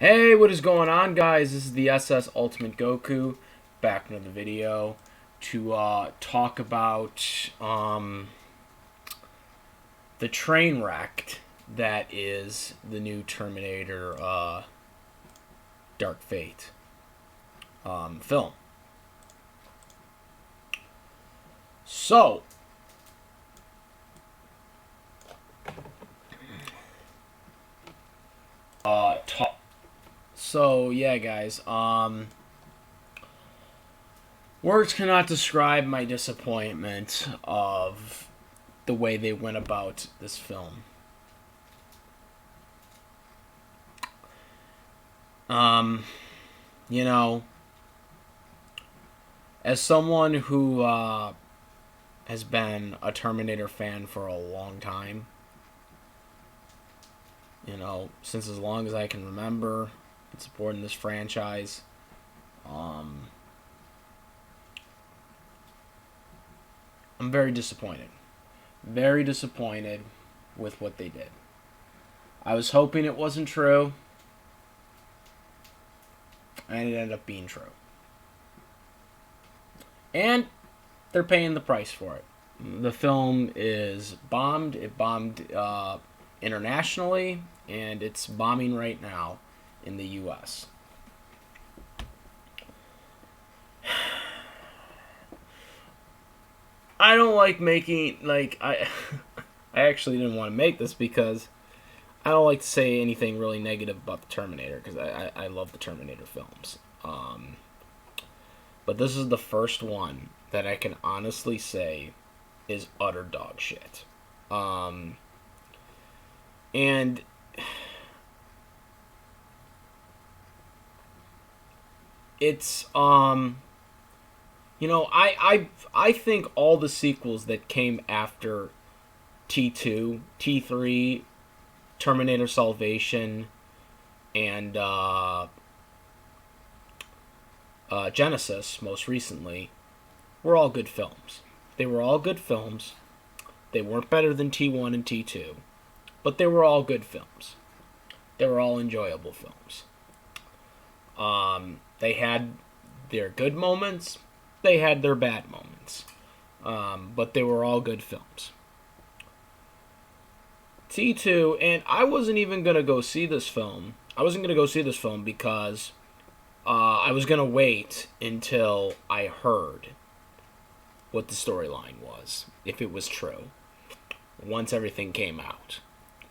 Hey, what is going on, guys? This is the SS Ultimate Goku, back in another video to talk about the train wreck that is the new Terminator Dark Fate film. So yeah, guys. Words cannot describe my disappointment of the way they went about this film. You know, as someone who has been a Terminator fan for a long time, since as long as I can remember, been supporting this franchise. I'm very disappointed. Very disappointed with what they did. I was hoping it wasn't true, and it ended up being true. And they're paying the price for it. The film is bombed. It bombed internationally, and it's bombing right now in the U.S. I don't like making, I actually didn't want to make this because I don't like to say anything really negative about the Terminator because I love the Terminator films. But this is the first one that I can honestly say is utter dog shit. And it's I think all the sequels that came after T2, T3, Terminator Salvation, and Genesis, most recently, were all good films. They were all good films. They weren't better than T1 and T2, but they were all good films. They were all enjoyable films. They had their good moments. They had their bad moments. But they were all good films. T2, and I wasn't even going to go see this film. I wasn't going to go see this film because I was going to wait until I heard what the storyline was, if it was true, once everything came out.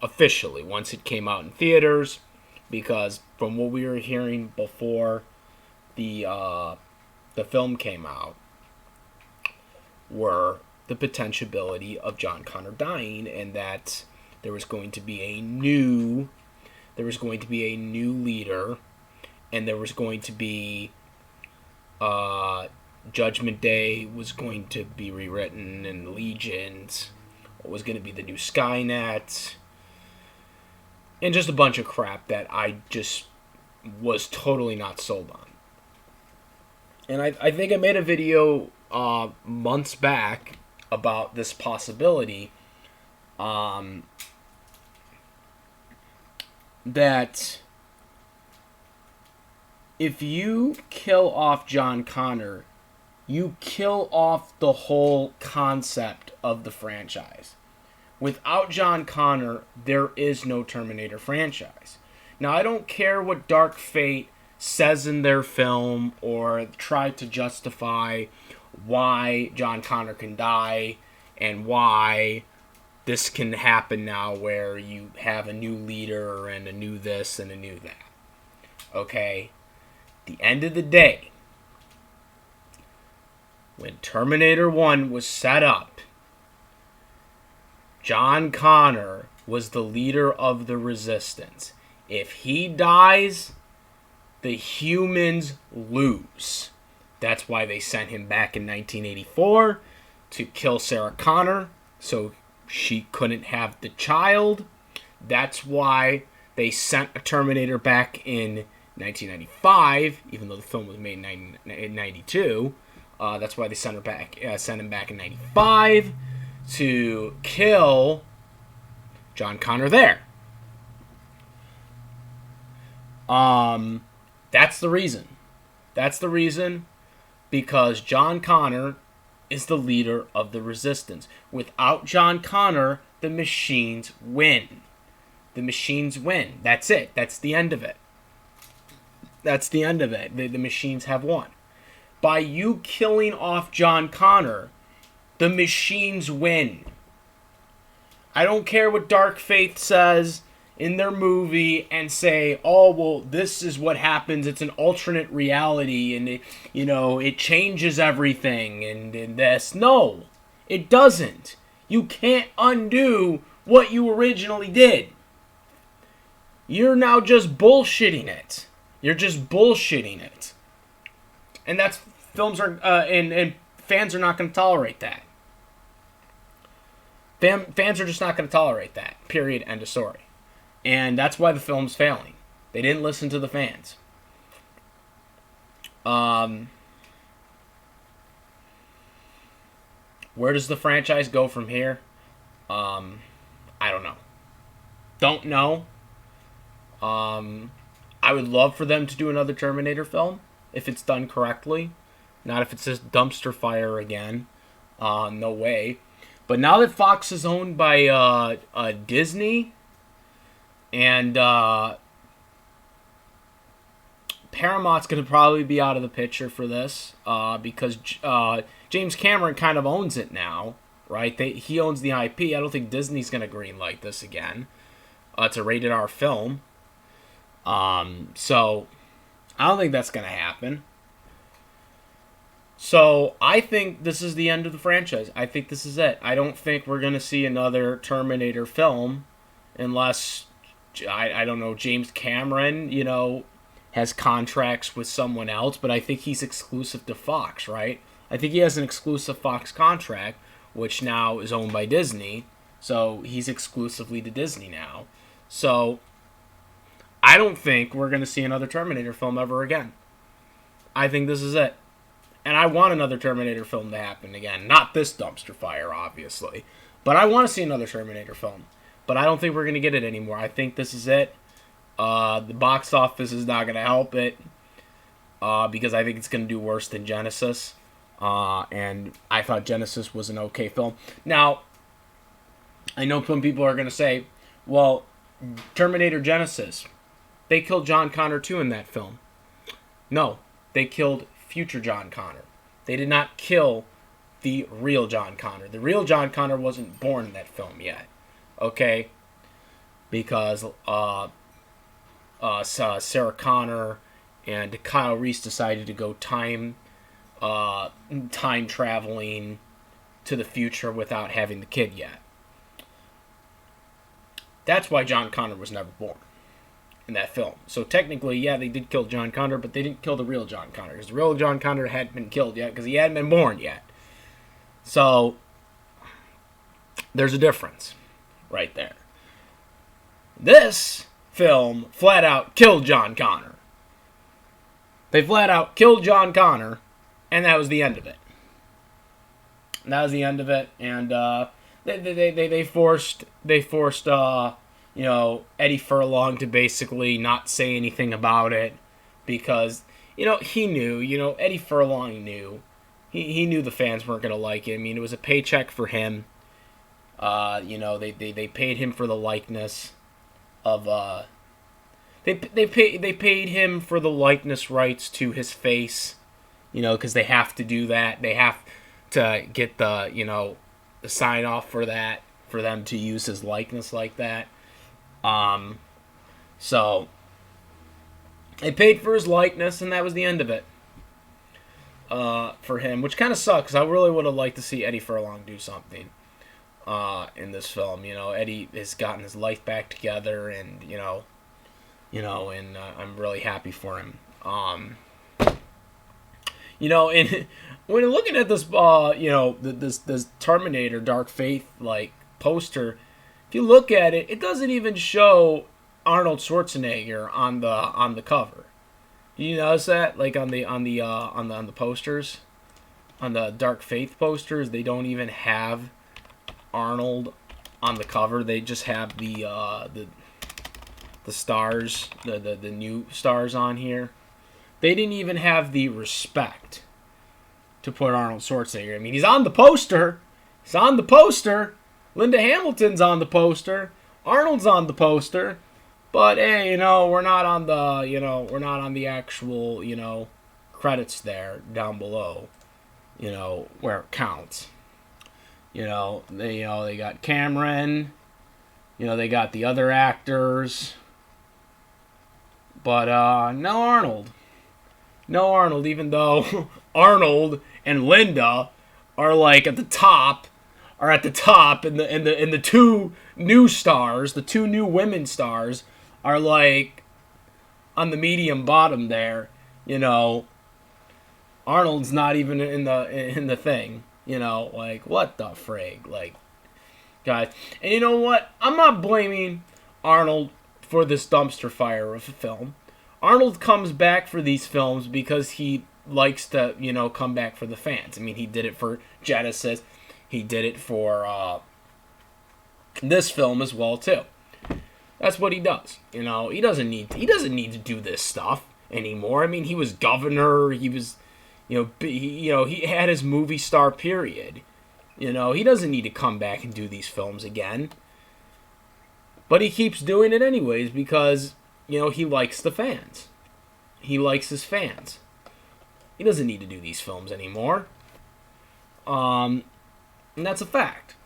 Officially, once it came out in theaters, because from what we were hearing before the film came out, were the potentiality of John Connor dying, and that there was going to be a new leader, and there was going to be Judgment Day was going to be rewritten, and Legions was going to be the new Skynet, and just a bunch of crap that I just was totally not sold on. And I think I made a video months back about this possibility, that if you kill off John Connor, you kill off the whole concept of the franchise. Without John Connor, there is no Terminator franchise. Now, I don't care what Dark Fate says in their film or try to justify why John Connor can die and why this can happen now where you have a new leader and a new this and a new that. Okay? At the end of the day, when Terminator 1 was set up, John Connor was the leader of the Resistance. If he dies, the humans lose. That's why they sent him back in 1984 to kill Sarah Connor, so she couldn't have the child. That's why they sent a Terminator back in 1995, even though the film was made in 1992. That's why they sent him back in 1995 to kill John Connor there. That's the reason. That's the reason, because John Connor is the leader of the Resistance. Without John Connor, the machines win. The machines win. That's it. That's the end of it. That's the end of it. The machines have won. By you killing off John Connor, the machines win. I don't care what Dark Faith says in their movie and say, oh, well, this is what happens. It's an alternate reality and, it changes everything and this. No, it doesn't. You can't undo what you originally did. You're now just bullshitting it. You're just bullshitting it. And that's, films are, and fans are not going to tolerate that. Fans are just not going to tolerate that. Period. End of story. And that's why the film's failing. They didn't listen to the fans. Where does the franchise go from here? I don't know. Don't know. I would love for them to do another Terminator film if it's done correctly. Not if it's just dumpster fire again. No way. But now that Fox is owned by Disney, and Paramount's going to probably be out of the picture for this, because James Cameron kind of owns it now, right? He owns the IP. I don't think Disney's going to greenlight this again. It's a rated R film. So I don't think that's going to happen. So I think this is the end of the franchise. I think this is it. I don't think we're going to see another Terminator film unless, I don't know, James Cameron, has contracts with someone else, but I think he's exclusive to Fox, right? I think he has an exclusive Fox contract, which now is owned by Disney, so he's exclusively to Disney now. So I don't think we're going to see another Terminator film ever again. I think this is it. And I want another Terminator film to happen again. Not this dumpster fire, obviously. But I want to see another Terminator film. But I don't think we're going to get it anymore. I think this is it. The box office is not going to help it. Because I think it's going to do worse than Genesis. And I thought Genesis was an okay film. Now, I know some people are going to say, well, Terminator Genesis, they killed John Connor too in that film. No, they killed future John Connor. They did not kill the real John Connor. The real John Connor wasn't born in that film yet. Okay? Because Sarah Connor and Kyle Reese decided to go time traveling to the future without having the kid yet. That's why John Connor was never born in that film. So technically, yeah, they did kill John Connor, but they didn't kill the real John Connor, because the real John Connor hadn't been killed yet, because he hadn't been born yet. So there's a difference right there. This film flat out killed John Connor. They flat out killed John Connor, and that was the end of it. And that was the end of it, and they forced Eddie Furlong to basically not say anything about it, because he knew, Eddie Furlong knew. He knew the fans weren't going to like it. I mean, it was a paycheck for him. They paid him for the likeness of they paid him for the likeness rights to his face, because they have to do that. They have to get the sign off for that, for them to use his likeness like that. So they paid for his likeness, and that was the end of it. For him, which kind of sucks, because I really would have liked to see Eddie Furlong do something in this film. Eddie has gotten his life back together, and and I'm really happy for him. And when looking at this, this Terminator Dark Faith poster, if you look at it, it doesn't even show Arnold Schwarzenegger on the cover. Do you notice that? On the posters, on the Dark Faith posters, they don't even have Arnold on the cover. They just have the the stars, the new stars on here, they didn't even have the respect to put Arnold Schwarzenegger. I mean, he's on the poster. He's on the poster. Linda Hamilton's on the poster. Arnold's on the poster. But hey, we're not on the actual, credits there down below. Where it counts. They got Cameron. They got the other actors. But no Arnold. No Arnold, even though Arnold and Linda are like at the top, and the two new stars, the two new women stars, are like on the medium bottom there. Arnold's not even in the thing. Like what the frig, like, guys. And you know what? I'm not blaming Arnold for this dumpster fire of a film. Arnold comes back for these films because he likes to, come back for the fans. I mean, he did it for Genesis. He did it for this film as well too. That's what he does. He doesn't need to do this stuff anymore. I mean, he was governor. He was, he had his movie star period. He doesn't need to come back and do these films again. But he keeps doing it anyways because, he likes the fans. He likes his fans. He doesn't need to do these films anymore. And that's a fact.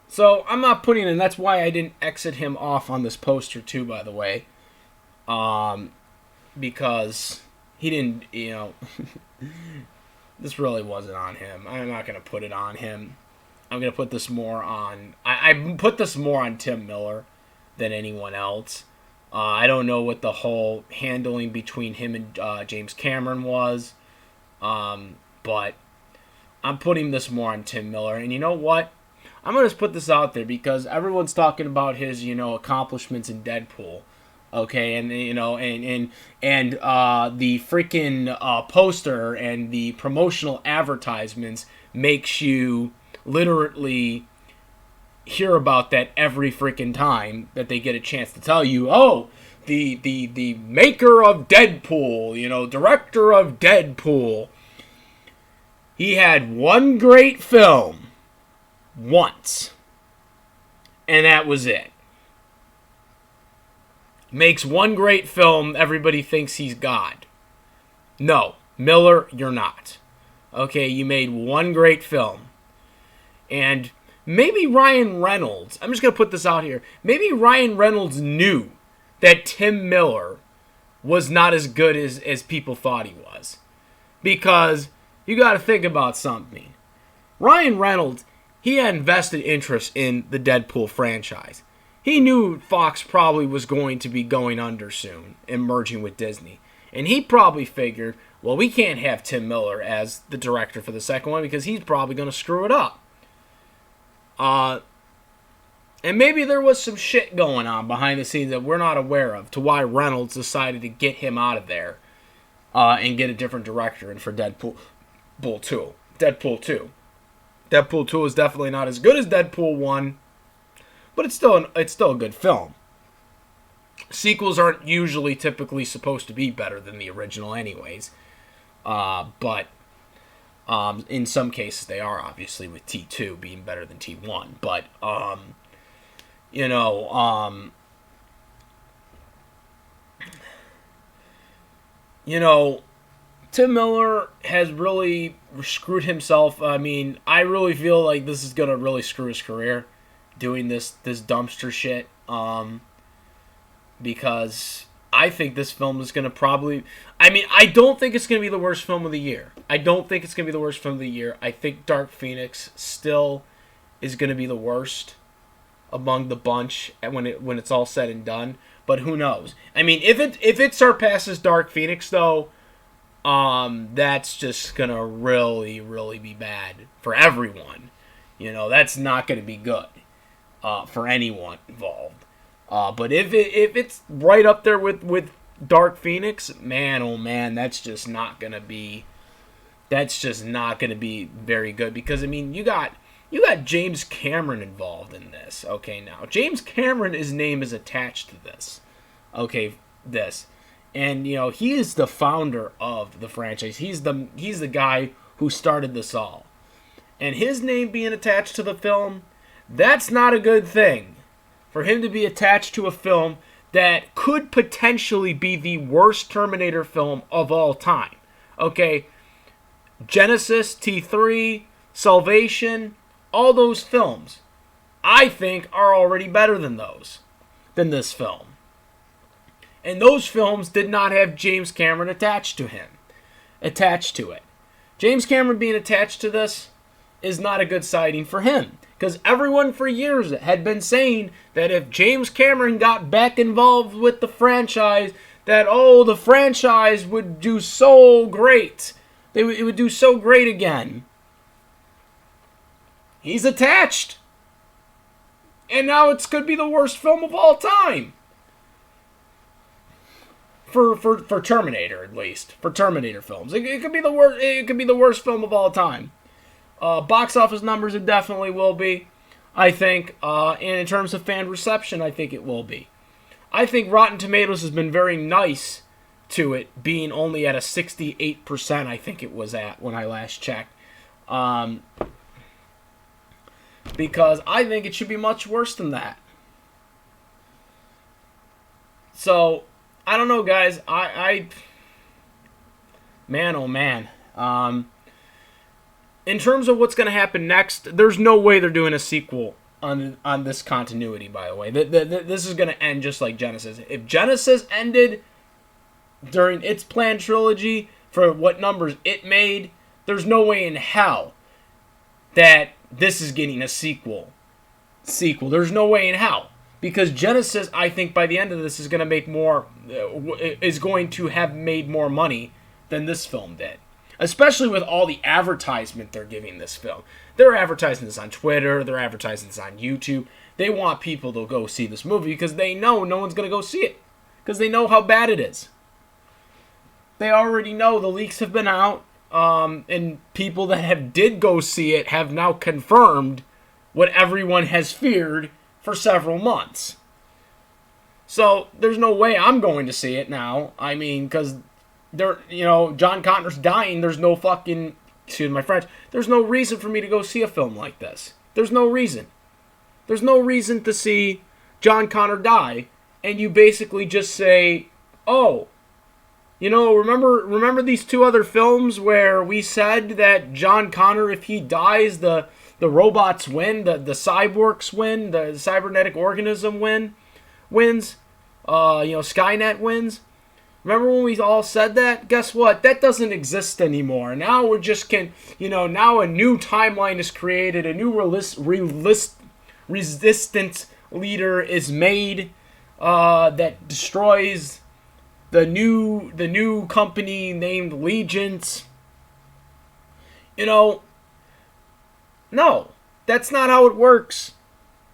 So I'm not putting in, that's why I didn't exit him off on this poster too, by the way. Because he didn't, this really wasn't on him. I'm not going to put it on him. I'm going to put this more on, I put this more on Tim Miller than anyone else. I don't know what the whole handling between him and James Cameron was. But I'm putting this more on Tim Miller. And you know what? I'm going to put this out there because everyone's talking about his, accomplishments in Deadpool. Okay, and the freaking poster and the promotional advertisements makes you literally hear about that every freaking time that they get a chance to tell you, oh, the maker of Deadpool, director of Deadpool. He had one great film once, and that was it. Makes one great film, everybody thinks he's God. No, Miller, you're not. Okay, you made one great film. And maybe Ryan Reynolds, I'm just going to put this out here, maybe Ryan Reynolds knew that Tim Miller was not as good as people thought he was. Because you got to think about something. Ryan Reynolds, he had invested interest in the Deadpool franchise. He knew Fox probably was going to be going under soon and merging with Disney. And he probably figured, well, we can't have Tim Miller as the director for the second one because he's probably going to screw it up. And maybe there was some shit going on behind the scenes that we're not aware of to why Reynolds decided to get him out of there and get a different director and for Deadpool 2. Deadpool 2. Deadpool 2 is definitely not as good as Deadpool 1. But it's still a good film. Sequels aren't usually typically supposed to be better than the original anyways. But in some cases they are, obviously, with T2 being better than T1. But, Tim Miller has really screwed himself. I mean, I really feel like this is going to really screw his career. Doing this dumpster shit, because I think this film is going to probably, I don't think it's going to be the worst film of the year. I think Dark Phoenix still is going to be the worst among the bunch when it's all said and done, but who knows? I mean, if it surpasses Dark Phoenix though, that's just going to really, really be bad for everyone. That's not going to be good. For anyone involved. But if it's right up there with Dark Phoenix, man, oh man, that's just not gonna be very good. Because you got You got James Cameron involved in this. Okay, now James Cameron, his name is attached to this. Okay, this, and he is the founder of the franchise. He's the guy who started this all, and his name being attached to the film, that's not a good thing. For him to be attached to a film that could potentially be the worst Terminator film of all time. Okay, Genesis, T3, Salvation, all those films, I think, are already better than this film. And those films did not have James Cameron attached to it. James Cameron being attached to this is not a good sighting for him. Because everyone for years had been saying that if James Cameron got back involved with the franchise, that, the franchise would do so great. It would do so great again. He's attached. And now it could be the worst film of all time. For Terminator, at least. For Terminator films. It could be the worst. It could be the worst film of all time. Box office numbers, it definitely will be, I think. And in terms of fan reception, I think it will be. I think Rotten Tomatoes has been very nice to it being only at a 68%, I think it was at when I last checked. Because I think it should be much worse than that. So, I don't know, guys. Man, oh man. In terms of what's going to happen next, there's no way they're doing a sequel on this continuity, by the way. This is going to end just like Genesis. If Genesis ended during its planned trilogy for what numbers it made, there's no way in hell that this is getting a sequel. There's no way in hell. Because Genesis, I think, by the end of this is going to have made more money than this film did. Especially with all the advertisement they're giving this film. They're advertising this on Twitter. They're advertising this on YouTube. They want people to go see this movie because they know no one's going to go see it. Because they know how bad it is. They already know the leaks have been out. And people that did go see it have now confirmed what everyone has feared for several months. So there's no way I'm going to see it now. I mean, because John Connor's dying. There's no fucking, excuse my French, there's no reason for me to go see a film like this. There's no reason. There's no reason to see John Connor die, and you basically just say, remember these two other films where we said that John Connor, if he dies, the robots win, the cyborgs win, the cybernetic organism wins, Skynet wins. Remember when we all said that? Guess what? That doesn't exist anymore. Now we're just now a new timeline is created. A new resistance leader is made that destroys the new company named Legions. No, that's not how it works.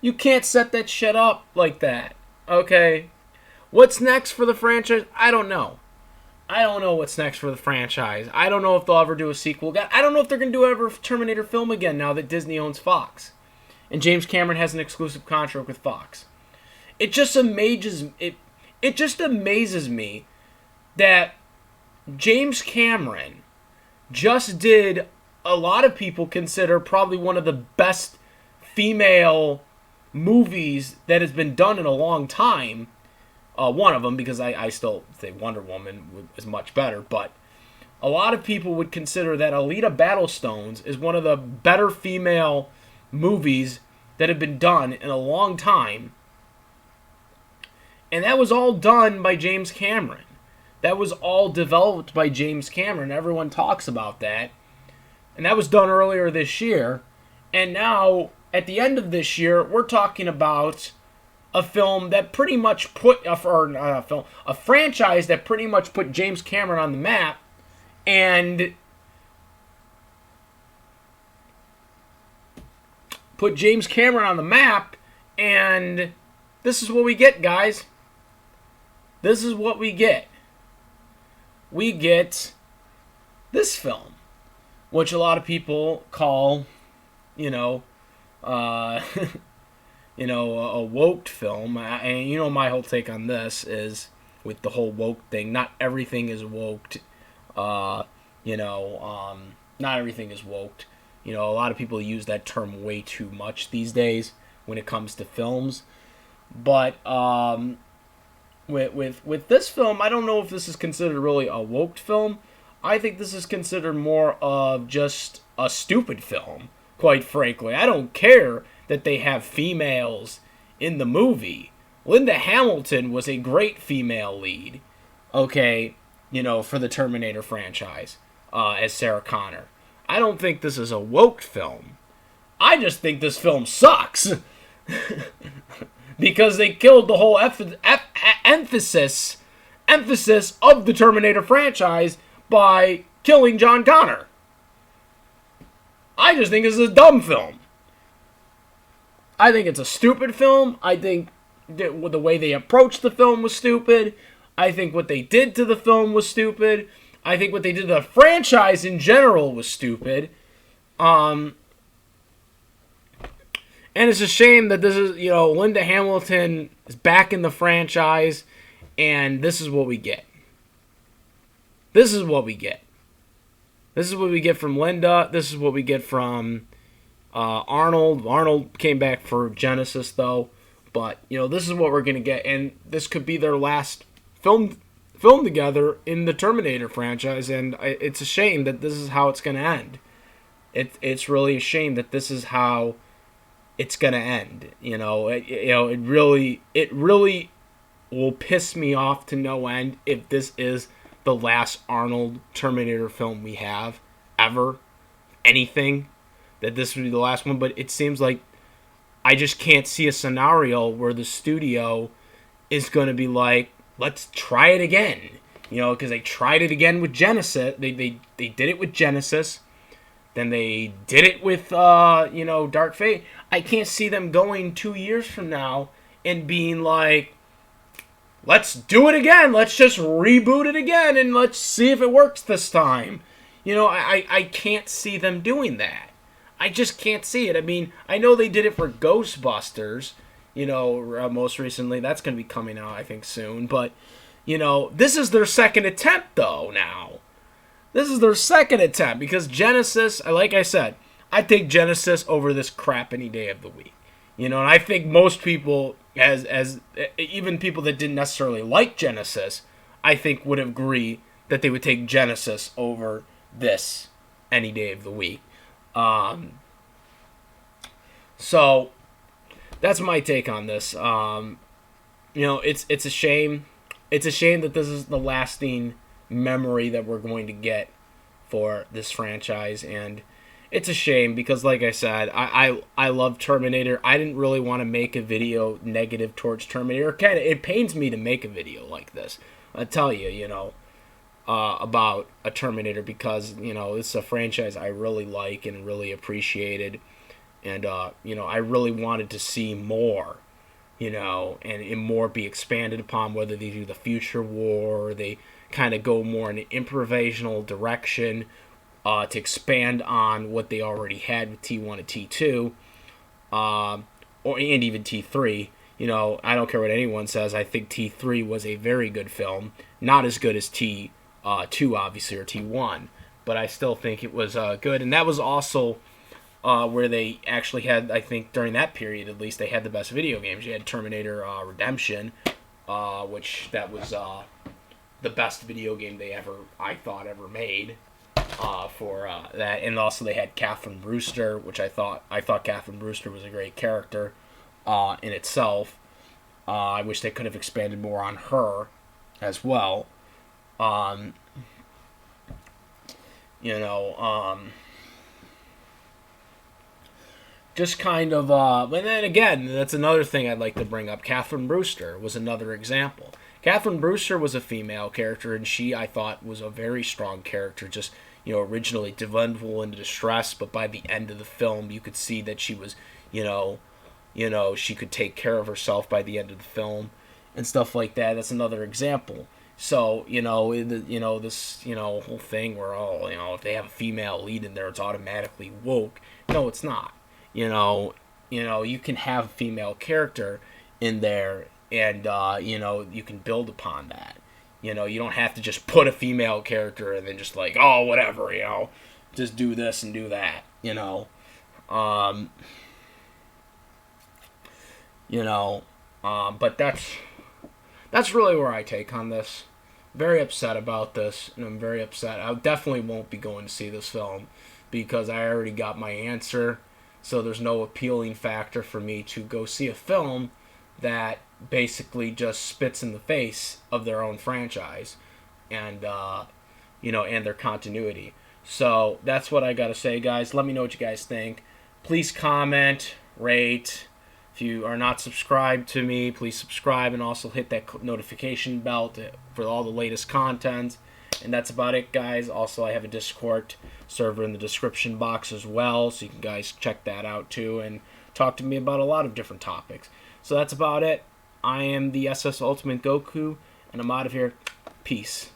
You can't set that shit up like that. Okay? What's next for the franchise? I don't know. I don't know what's next for the franchise. I don't know if they'll ever do a sequel. I don't know if they're going to do ever a Terminator film again now that Disney owns Fox. And James Cameron has an exclusive contract with Fox. It just amazes me that James Cameron just did a lot of people consider probably one of the best female movies that has been done in a long time. One of them, because I still think Wonder Woman is much better, but a lot of people would consider that Alita Battlestones is one of the better female movies that have been done in a long time. And that was all done by James Cameron. That was all developed by James Cameron. Everyone talks about that. And that was done earlier this year. And now, at the end of this year, we're talking about a film that pretty much a franchise that pretty much put James Cameron on the map, and this is what we get, guys. This is what we get. We get this film, which a lot of people call, uh, a woke film. And my whole take on this is with the whole woke thing. Not everything is woked. Uh, Not everything is woked. A lot of people use that term way too much these days when it comes to films. But with this film, I don't know if this is considered really a woke film. I think this is considered more of just a stupid film, quite frankly. I don't care that they have females in the movie. Linda Hamilton was a great female lead, okay, for the Terminator franchise, as Sarah Connor. I don't think this is a woke film. I just think this film sucks. Because they killed the whole emphasis of the Terminator franchise by killing John Connor. I just think this is a dumb film. I think it's a stupid film. I think the way they approached the film was stupid. I think what they did to the film was stupid. I think what they did to the franchise in general was stupid. And it's a shame that this is, Linda Hamilton is back in the franchise, and this is what we get. This is what we get. This is what we get from Linda. This is what we get from Arnold. Arnold came back for Genesis, though. But, this is what we're going to get. And this could be their last film together in the Terminator franchise. And it's a shame that this is how it's going to end. It's really a shame that this is how it's going to end. It really will piss me off to no end if this is the last Arnold Terminator film we have ever. Anything. That this would be the last one. But it seems like I just can't see a scenario where the studio is going to be like, let's try it again. Because they tried it again with Genesis. They did it with Genesis. Then they did it with, Dark Fate. I can't see them going 2 years from now and being like, let's do it again. Let's just reboot it again and let's see if it works this time. I can't see them doing that. I just can't see it. I mean, I know they did it for Ghostbusters, most recently. That's going to be coming out, I think, soon. But, this is their second attempt, though, now. This is their second attempt because Genesis, like I said, I take Genesis over this crap any day of the week. And I think most people, as even people that didn't necessarily like Genesis, I think would agree that they would take Genesis over this any day of the week. So that's my take on this. It's a shame. It's a shame that this is the lasting memory that we're going to get for this franchise, and it's a shame because, like I said, I love Terminator. I didn't really want to make a video negative towards Terminator. It pains me to make a video like this. I tell you, about a Terminator because, it's a franchise I really like and really appreciated. And, I really wanted to see more, and more be expanded upon, whether they do the Future War or they kind of go more in an improvisational direction to expand on what they already had with T1 and T2, and even T3. I don't care what anyone says. I think T3 was a very good film. Not as good as T2, obviously, or T1. But I still think it was good. And that was also where they actually had, I think, during that period at least, they had the best video games. You had Terminator Redemption, which that was the best video game they ever made for that. And also they had Catherine Brewster, which I thought Catherine Brewster was a great character in itself. I wish they could have expanded more on her as well. Just kind of, and then again, that's another thing I'd like to bring up. Catherine Brewster was another example. Catherine Brewster was a female character, and she, I thought, was a very strong character. Just, originally vulnerable and distress, but by the end of the film, you could see that she was, she could take care of herself by the end of the film, and stuff like that. That's another example. So, this, whole thing where, if they have a female lead in there, it's automatically woke. No, it's not. you can have a female character in there, and you can build upon that. You don't have to just put a female character and then just like, oh, whatever, just do this and do that. But that's really where I take on this. Very upset about this, and I'm very upset. I definitely won't be going to see this film because I already got my answer. So there's no appealing factor for me to go see a film that basically just spits in the face of their own franchise and and their continuity. So that's what I got to say, guys. Let me know what you guys think. Please comment, rate. If you are not subscribed to me, please subscribe and also hit that notification bell for all the latest content. And that's about it, guys. Also, I have a Discord server in the description box as well, so you can guys check that out too and talk to me about a lot of different topics. So that's about it. I am the SS Ultimate Goku, and I'm out of here. Peace.